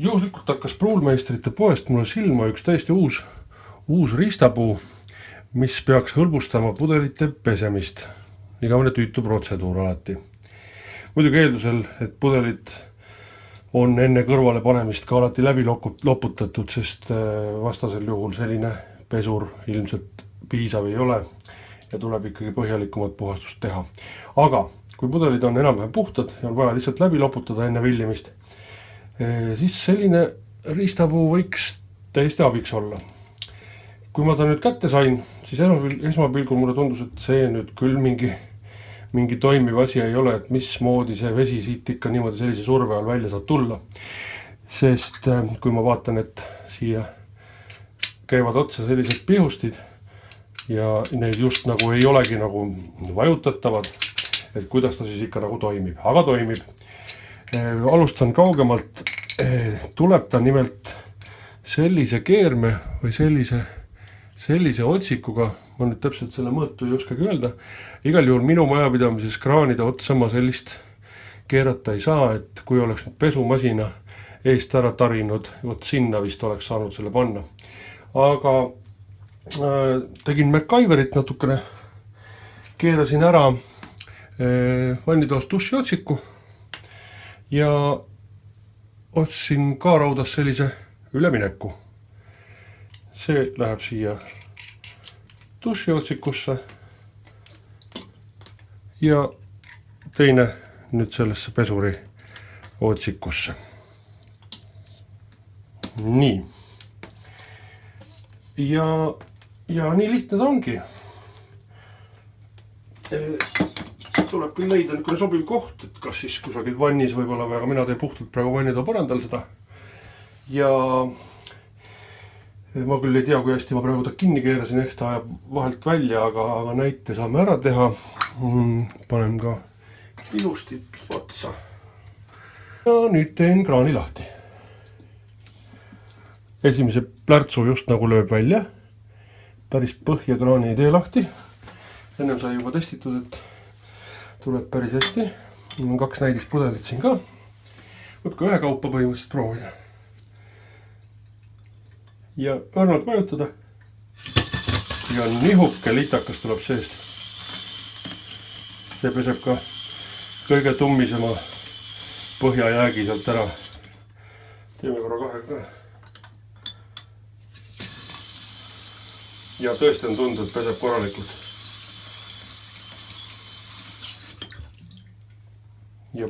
juhuslikult hakkas pruulmeistrite poest mulle silma üks täiesti uus riistapuu, mis peaks hõlbustama pudelite pesemist. Igavene tüütu protseduur alati. Muidugi eeldusel, et pudelid on enne kõrvale panemist ka alati läbi loputatud, sest vastasel juhul selline pesur ilmselt piisav ei ole ja tuleb ikkagi põhjalikumat puhastust teha. Aga kui pudelid on enam-vähem puhtad ja on vaja lihtsalt läbi loputada enne villimist, siis selline riistapuu võiks täiesti abiks olla. Kui ma ta nüüd kätte sain, siis esmapilgul mulle tundus, et see nüüd küll mingi toimiv asi ei ole, et mismoodi see vesi siit ikka niimoodi sellise surve all välja saab tulla. Sest kui ma vaatan, et siia käivad otsa sellised pihustid ja neid just nagu ei olegi nagu vajutatavad, et kuidas ta siis ikka nagu toimib. Aga toimib. Alustan kaugemalt. Tuleb ta nimelt sellise keerme või sellise otsikuga, ma nüüd täpselt selle mõõtu ei oskagi öelda. Igal juhul minu majapidamises kraanide otsa ma sellist keerata ei saa, et kui oleks pesumasina eest ära tarinud, vot sinna vist oleks saanud selle panna. Aga tegin MacGyverit natukene, keerasin ära vannitoast dušiotsiku ja otsin ka raudas sellise ülemineku. See läheb siia dušiotsikusse ja teine nüüd sellesse pesuri otsikusse. Nii. Ja nii lihtne ta ongi. Tuleb küll leida niisugune sobiv koht, et kas siis kusagil vannis võib-olla, aga mina teen puhtalt praegu vannitoa põrandal seda. Ja ma küll ei tea, kui hästi ma praegu ta kinni keerasin, ehk ta ajab vahelt välja, aga näite saame ära teha. Panen ka ilusti otsa. Ja nüüd teen kraani lahti. Esimese plärtsu just nagu lööb välja. Päris põhja kraani ei tee lahti. Ennem sai juba testitud, et tuleb päris hästi. On 2 näidist pudelit siin ka. Võib ka ühe kaupa põhimõtteliselt proovida. Ja õrnalt vajutada. Ja nihuke litakas tuleb seest. See peseb ka kõige tummisema põhjajäägi sealt ära. Teeme korra 2 ka. Ja tõesti on tundnud, et peseb korralikult. Ja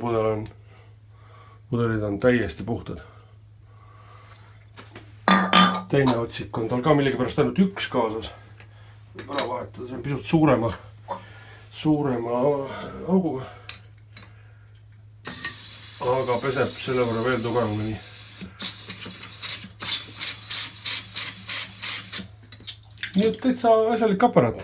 pudelid on täiesti puhtad. Teine otsik on tal ka millegipärast ainult üks kaasas. Võib ära vahetada, see on pisut suurema auguga. Aga peseb selle võrra veel tugevamini. Nii et täitsa asjalik aparaat.